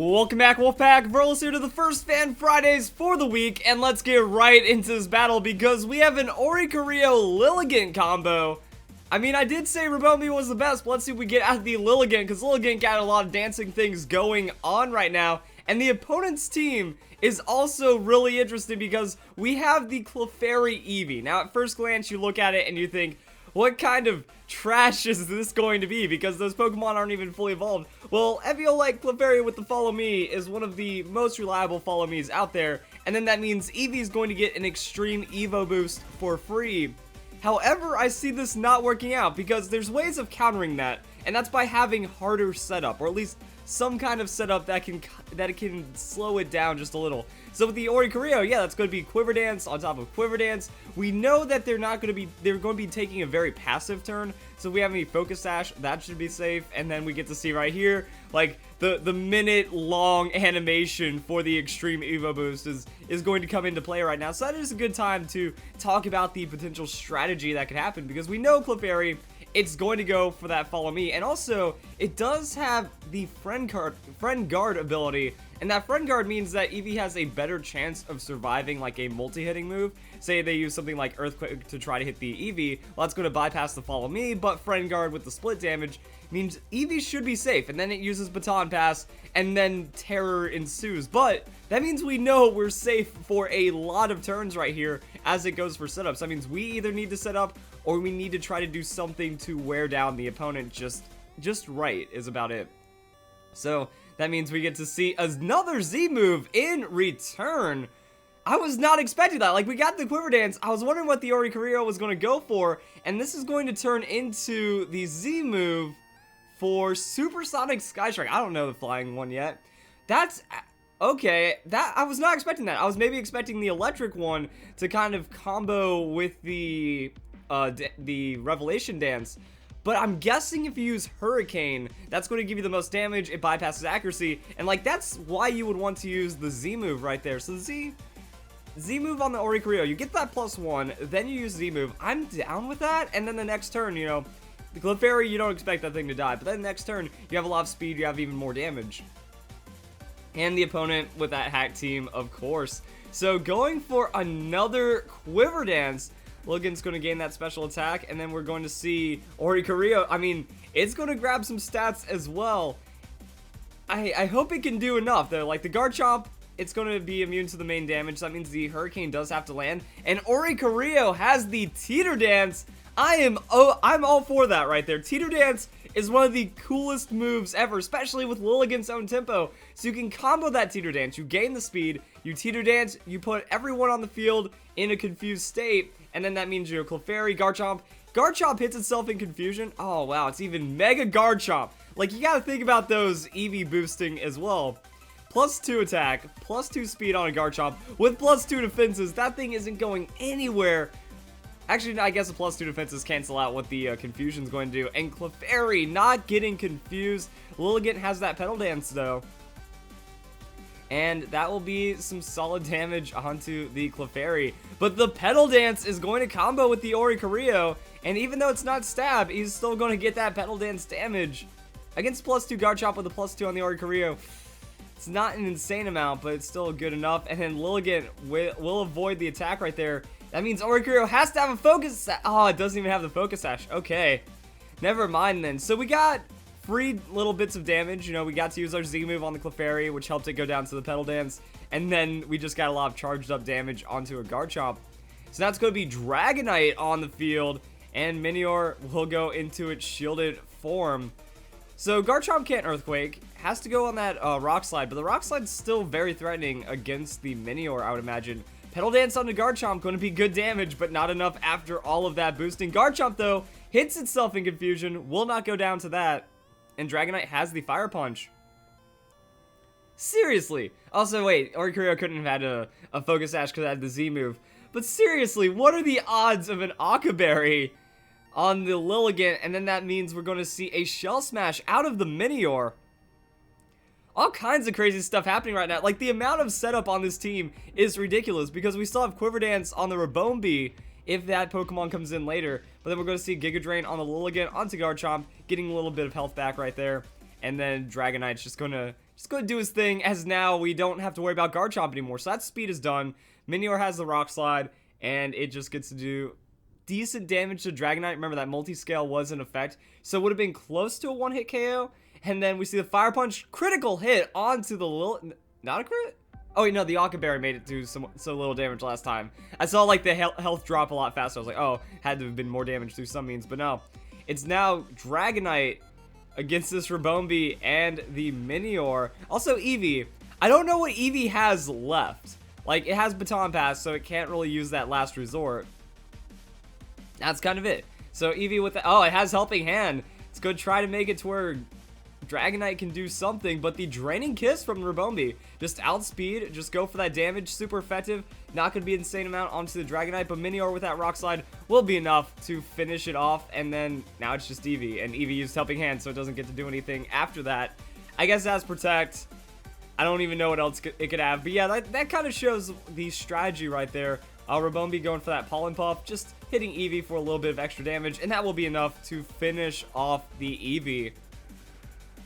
Welcome back, Wolfpack. Verlis here to the first Fan Fridays for the week, and let's get right into this battle because we have an Oricorio Lilligant combo. I mean, I did say Ribombee was the best, but let's see if we get out of the Lilligant, because Lilligant got a lot of dancing things going on right now, and the opponent's team is also really interesting because we have the Clefairy Eevee. Now, at first glance, you look at it and you think, what kind of trash is this going to be? Because those Pokemon aren't even fully evolved. Well, Eviolite Clefairy with the Follow Me is one of the most reliable Follow Me's out there. And then that means Eevee is going to get an Extreme Evo boost for free. However, I see this not working out because there's ways of countering that. And that's by having harder setup, or at least some kind of setup that can slow it down just a little. So with the Oricorio, yeah, that's going to be Quiver Dance on top of Quiver Dance. We know that they're going to be taking a very passive turn. So if we have any Focus Sash, that should be safe. And then we get to see right here, like the minute-long animation for the Extreme Evo boost is going to come into play right now. So that is a good time to talk about the potential strategy that could happen because we know Clefairy, it's going to go for that Follow Me, and also it does have the Friend Guard ability, and that Friend Guard means that Eevee has a better chance of surviving like a multi-hitting move. Say they use something like Earthquake to try to hit the Eevee, well, that's going to bypass the Follow Me, but Friend Guard with the split damage means Eevee should be safe, and then it uses Baton Pass, and then terror ensues. But that means we know we're safe for a lot of turns right here as it goes for setups. That means we either need to set up or we need to try to do something to wear down the opponent just right is about it. So that means we get to see another Z move in return. I was not expecting that. Like, we got the Quiver Dance. I was wondering what the Oricorio was going to go for, and this is going to turn into the Z move for Supersonic Sky Strike. I don't know the flying one yet. That's okay. I was not expecting that. I was maybe expecting the electric one to kind of combo with the Revelation Dance. But I'm guessing if you use Hurricane, that's going to give you the most damage. It bypasses accuracy, and like that's why you would want to use the Z move right there. So Z move on the Oricorio, you get that +1, then you use Z move. I'm down with that, and then the next turn, you know, the Clefairy, you don't expect that thing to die, but then the next turn, you have a lot of speed, you have even more damage. And the opponent with that hack team, of course. So going for another Quiver Dance, Lilligant's going to gain that special attack, and then we're going to see Oricorio. I mean, it's going to grab some stats as well. I hope it can do enough, though. Like, the Garchomp, it's going to be immune to the main damage. So that means the Hurricane does have to land. And Oricorio has the Teeter Dance. I'm all for that right there. Teeter Dance is one of the coolest moves ever, especially with Lilligant's own tempo. So you can combo that Teeter Dance. You gain the speed, you Teeter Dance, you put everyone on the field in a confused state, and then that means you're Clefairy, Garchomp hits itself in confusion. Oh wow, it's even Mega Garchomp. Like, you gotta think about those Eevee boosting as well. +2 attack, +2 speed on a Garchomp with +2 defenses. That thing isn't going anywhere. Actually, I guess the +2 defenses cancel out what the confusion's going to do. And Clefairy not getting confused. Lilligant has that Petal Dance though. And that will be some solid damage onto the Clefairy. But the Petal Dance is going to combo with the Oricorio. And even though it's not stab, he's still going to get that Petal Dance damage. Against +2 Garchomp with a +2 on the Oricorio. It's not an insane amount, but it's still good enough. And then Lilligant will avoid the attack right there. That means Oricorio has to have a Focus Sash. Oh, it doesn't even have the Focus Sash. Okay. Never mind then. So we got free little bits of damage. You know, we got to use our Z move on the Clefairy, which helped it go down to the Petal Dance. And then we just got a lot of charged up damage onto a Garchomp. So that's going to be Dragonite on the field. And Minior will go into its shielded form. So Garchomp can't Earthquake. Has to go on that Rock Slide. But the Rock Slide's still very threatening against the Minior, I would imagine. Petal Dance on the Garchomp, going to be good damage, but not enough after all of that boosting. Garchomp, though, hits itself in confusion, will not go down to that. And Dragonite has the Fire Punch. Seriously. Also, wait, Oricorio couldn't have had a Focus Sash because it had the Z move. But seriously, what are the odds of an Occaberry on the Lilligant? And then that means we're going to see a Shell Smash out of the Minior. All kinds of crazy stuff happening right now. Like, the amount of setup on this team is ridiculous because we still have Quiver Dance on the Ribombee if that Pokemon comes in later. But then we're going to see Giga Drain on the Lilligant onto Garchomp, getting a little bit of health back right there. And then Dragonite's just going to just go do his thing, as now we don't have to worry about Guard Chomp anymore. So that speed is done. Minior has the Rock Slide, and it just gets to do decent damage to Dragonite. Remember that multi-scale was in effect, so it would have been close to a one-hit KO. And then we see the Fire Punch, critical hit onto the not a crit? Oh, wait, no, the Aqua Berry made it do so little damage last time. I saw, like, the health drop a lot faster. I was like, oh, had to have been more damage through some means. But no, it's now Dragonite against this Ribombee and the Minior. Also, Eevee. I don't know what Eevee has left. Like, it has Baton Pass, so it can't really use that last resort. That's kind of it. So, Eevee with the... Oh, it has Helping Hand. It's going to try to make it to where Dragonite can do something, but the Draining Kiss from Ribombee, just outspeed, just go for that damage, super effective, not going to be an insane amount onto the Dragonite, but Minior with that Rock Slide will be enough to finish it off, and then now it's just Eevee, and Eevee used Helping Hand, so it doesn't get to do anything after that. I guess that's Protect. I don't even know what else it could have, but yeah, that kind of shows the strategy right there. Ribombee going for that Pollen Puff, just hitting Eevee for a little bit of extra damage, and that will be enough to finish off the Eevee.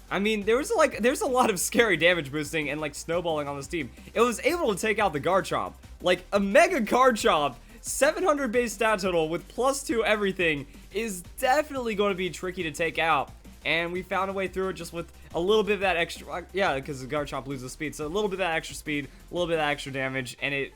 I mean, there's a lot of scary damage boosting and like snowballing on this team. It was able to take out the Garchomp. Like a Mega Garchomp, 700 base stat total with +2 everything is definitely going to be tricky to take out. And we found a way through it just with a little bit of that extra, yeah, because the Garchomp loses speed. So a little bit of that extra speed, a little bit of that extra damage, and it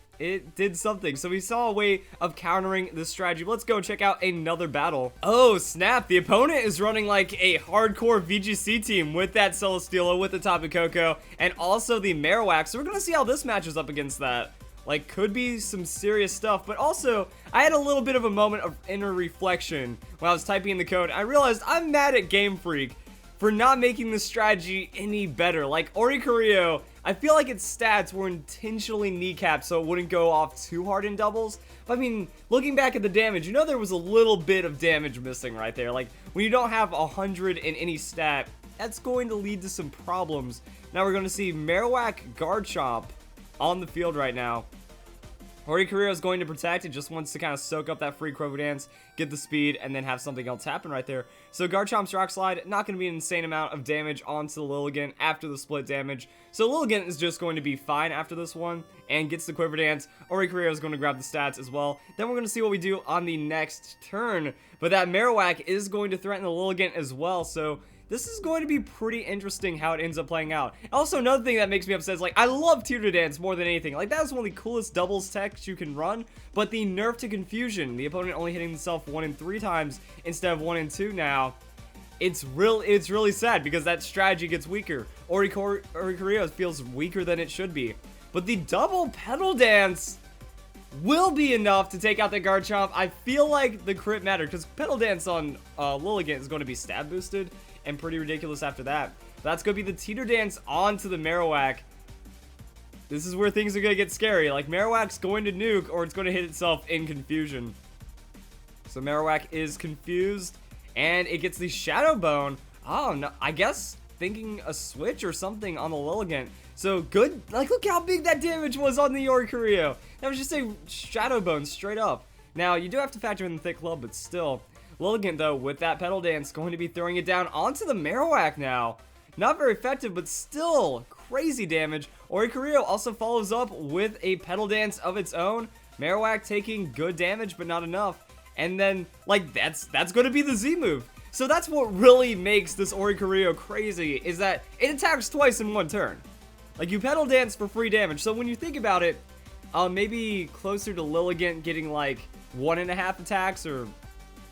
did something. So we saw a way of countering this strategy. Let's go check out another battle. Oh, snap. The opponent is running like a hardcore VGC team with that Celesteela, with the Tapu Koko, and also the Marowak. So we're going to see how this matches up against that. Like, could be some serious stuff, but also, I had a little bit of a moment of inner reflection when I was typing in the code. I realized I'm mad at Game Freak for not making this strategy any better. Like, Oricorio, I feel like its stats were intentionally kneecapped so it wouldn't go off too hard in doubles. But I mean, looking back at the damage, you know there was a little bit of damage missing right there. Like, when you don't have 100 in any stat, that's going to lead to some problems. Now we're going to see Marowak Garchomp on the field right now. Oricorio is going to Protect. It just wants to kind of soak up that free Crow Dance, get the speed, and then have something else happen right there. So Garchomp's Rock Slide, not going to be an insane amount of damage onto the Lilligant after the split damage. So Lilligant is just going to be fine after this one and gets the Quiver Dance. Oricorio is going to grab the stats as well. Then we're going to see what we do on the next turn. But that Marowak is going to threaten the Lilligant as well, so this is going to be pretty interesting how it ends up playing out. Also, another thing that makes me upset is, like, I love Teeter Dance more than anything. Like, that is one of the coolest doubles techs you can run, but the nerf to Confusion, the opponent only hitting himself 1 in 3 times instead of 1 in 2 now, it's really sad because that strategy gets weaker. Oricorio feels weaker than it should be. But the double Petal Dance will be enough to take out the Garchomp. I feel like the crit mattered because Petal Dance on Lilligant is going to be stab boosted and pretty ridiculous after that. That's going to be the Teeter Dance onto the Marowak. This is where things are going to get scary. Like, Marowak's going to nuke or it's going to hit itself in Confusion. So Marowak is confused and it gets the Shadow Bone. Oh, no, I guess thinking a switch or something on the Lilligant. So good, like, look how big that damage was on the Oricorio. That was just a Shadow Bone straight up. Now, you do have to factor in the Thick Club, but still. Lilligant, though, with that Petal Dance, going to be throwing it down onto the Marowak now. Not very effective, but still crazy damage. Oricorio also follows up with a Petal Dance of its own. Marowak taking good damage, but not enough. And then, like, that's going to be the Z move. So that's what really makes this Oricorio crazy, is that it attacks twice in one turn. Like, you Petal Dance for free damage. So when you think about it, maybe closer to Lilligant getting, like, 1.5 attacks or...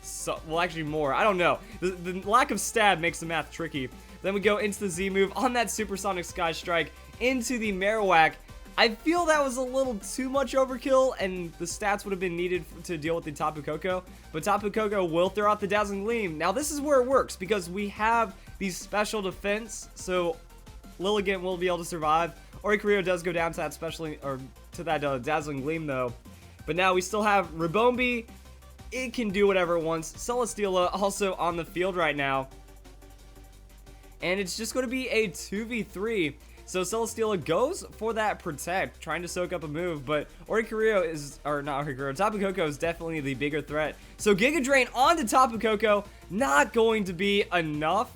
So, well, actually more. I don't know. The lack of stab makes the math tricky. Then we go into the Z move on that Supersonic Sky Strike into the Marowak. I feel that was a little too much overkill, and the stats would have been needed to deal with the Tapu Koko. But Tapu Koko will throw out the Dazzling Gleam. Now, this is where it works, because we have the special defense, so Lilligant will be able to survive. Oricorio does go down to that Dazzling Gleam, though. But now we still have Ribombee. It can do whatever it wants. Celesteela also on the field right now. And it's just going to be a 2v3. So Celesteela goes for that Protect, trying to soak up a move, but Oricorio is, or not Oricorio, Tapu Koko is definitely the bigger threat. So Giga Drain onto Tapu Koko, not going to be enough.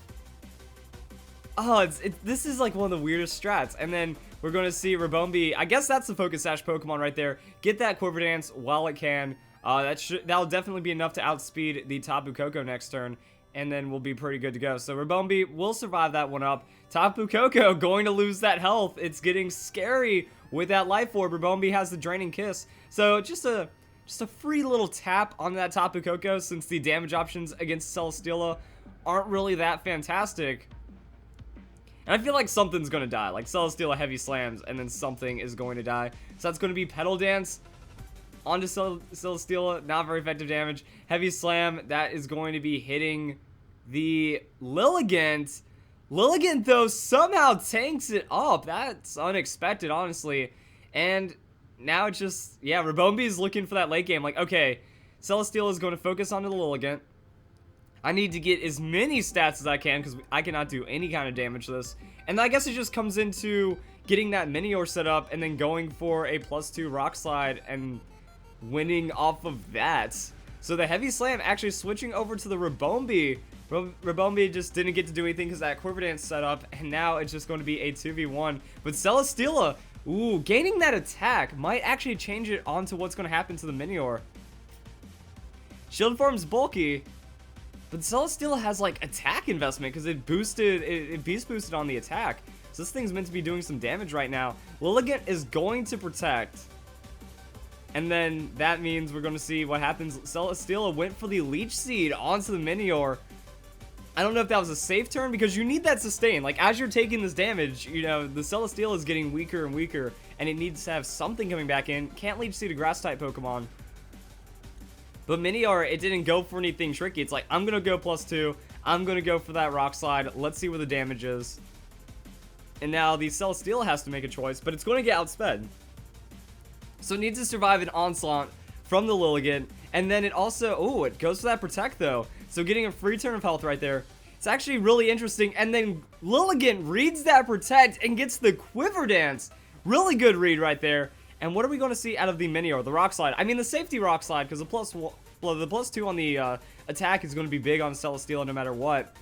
Oh, this is like one of the weirdest strats. And then we're going to see Ribombee. I guess that's the Focus Sash Pokemon right there. Get that Quiver Dance while it can. That'll definitely be enough to outspeed the Tapu Koko next turn. And then we'll be pretty good to go. So Ribombee will survive that one up. Tapu Koko going to lose that health. It's getting scary with that Life Orb. Ribombee has the Draining Kiss. So just a free little tap on that Tapu Koko, since the damage options against Celesteela aren't really that fantastic. And I feel like something's going to die. Like Celesteela heavy slams, and then something is going to die. So that's going to be Petal Dance onto Celesteela. Not very effective damage. Heavy Slam, that is going to be hitting the Lilligant. Lilligant, though, somehow tanks it up. That's unexpected, honestly. And now it's just, yeah, Ribombee is looking for that late game. Like, okay, Celesteela is going to focus onto the Lilligant. I need to get as many stats as I can, because I cannot do any kind of damage to this. And I guess it just comes into getting that Minior set up and then going for a +2 Rock Slide and winning off of that. So the Heavy Slam actually switching over to the Ribombee. Ribombee just didn't get to do anything because that Quiver Dance set up, and now it's just going to be a 2v1. But Celesteela, ooh, gaining that attack might actually change it onto what's going to happen to the Minior. Shield Form's bulky, but Celesteela has like attack investment because it beast boosted on the attack. So this thing's meant to be doing some damage right now. Lilligant is going to protect. And then that means we're going to see what happens. Celesteela went for the Leech Seed onto the Minior. I don't know if that was a safe turn, because you need that sustain. Like, as you're taking this damage, you know, the Celesteela is getting weaker and weaker, and it needs to have something coming back in. Can't Leech Seed a Grass-type Pokemon. But Minior, it didn't go for anything tricky. It's like, I'm going to go +2. I'm going to go for that Rock Slide. Let's see where the damage is. And now the Celesteela has to make a choice, but it's going to get outsped. So it needs to survive an Onslaught from the Lilligant. And then it also, oh, it goes for that Protect, though. So getting a free turn of health right there. It's actually really interesting. And then Lilligant reads that Protect and gets the Quiver Dance. Really good read right there. And what are we going to see out of the Minior? The Rock Slide. I mean, the safety Rock Slide, because the +2 on the attack is going to be big on Celesteela no matter what.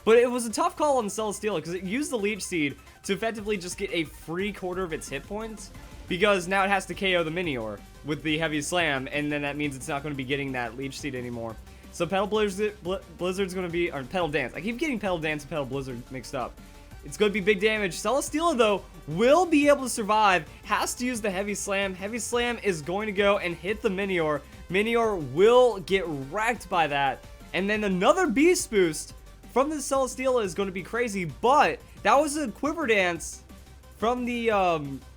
But it was a tough call on Celesteela, because it used the Leech Seed to effectively just get a free quarter of its hit points. Because now it has to KO the Minior with the Heavy Slam, and then that means it's not going to be getting that Leech Seed anymore. So Petal Blizzard's going to be, or Petal Dance. I keep getting Petal Dance and Petal Blizzard mixed up. It's going to be big damage. Celesteela, though, will be able to survive. Has to use the Heavy Slam. Heavy Slam is going to go and hit the Minior. Minior will get wrecked by that. And then another Beast Boost from the Celesteela is going to be crazy. But that was a Quiver Dance from the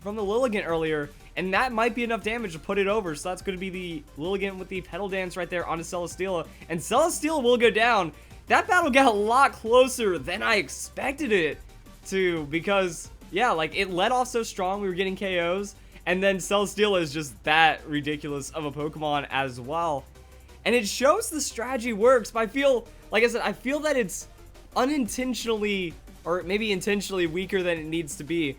Lilligant earlier, and that might be enough damage to put it over. So that's going to be the Lilligant with the Petal Dance right there onto Celesteela, and Celesteela will go down. That battle got a lot closer than I expected it to, because yeah, like, it led off so strong, we were getting KOs, and then Celesteela is just that ridiculous of a Pokemon as well. And it shows the strategy works, but I feel, like I said, I feel that it's unintentionally, or maybe intentionally, weaker than it needs to be.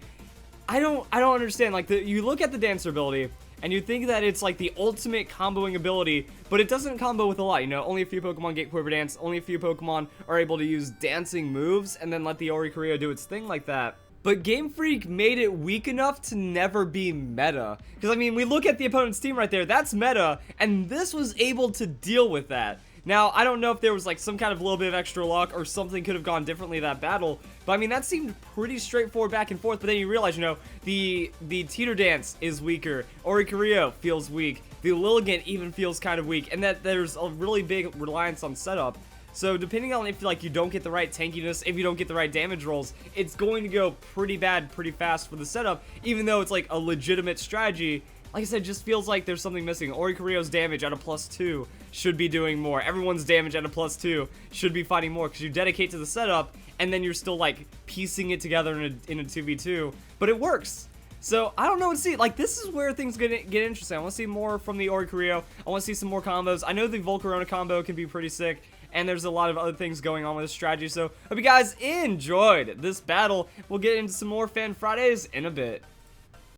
I don't understand. Like, you look at the Dancer ability, and you think that it's like the ultimate comboing ability, but it doesn't combo with a lot, you know? Only a few Pokemon get Quiver Dance, only a few Pokemon are able to use dancing moves, and then let the Oricorio do its thing like that. But Game Freak made it weak enough to never be meta. Because, I mean, we look at the opponent's team right there, that's meta, and this was able to deal with that. Now, I don't know if there was like some kind of little bit of extra luck or something could have gone differently that battle, but I mean, that seemed pretty straightforward back and forth. But then you realize, you know, the Teeter Dance is weaker, Oricorio feels weak, the Lilligant even feels kind of weak, and that there's a really big reliance on setup. So depending on if like you don't get the right tankiness, if you don't get the right damage rolls, it's going to go pretty bad pretty fast for the setup, even though it's like a legitimate strategy. Like I said, it just feels like there's something missing. Oricorio's damage at a +2 should be doing more. Everyone's damage at a +2 should be fighting more, because you dedicate to the setup, and then you're still like piecing it together in a 2v2. But it works. So I don't know what to see. Like, this is where things get interesting. I want to see more from the Oricorio. I want to see some more combos. I know the Volcarona combo can be pretty sick, and there's a lot of other things going on with this strategy. So hope you guys enjoyed this battle. We'll get into some more Fan Fridays in a bit.